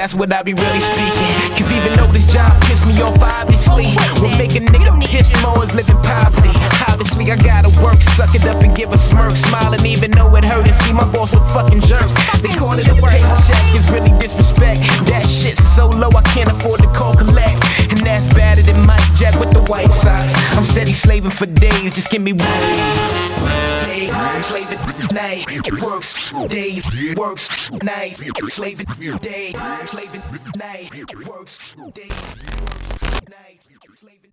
that's what I be really speaking. Cause even though this job piss me off, obviously what make a nigga piss more is living poverty. Obviously I gotta work, suck it up and give a smirk, smiling even though it hurt, and see my boss a fucking jerk. They call it a paycheck, it's really disrespect. That shit's so low I can't afford to call collect, and that's badder than Mike Jack with the White Sox. I'm steady slaving for days, just give me one day. Slaving night, works days, works night, slaving day, slaving night, works day, works night, slaving.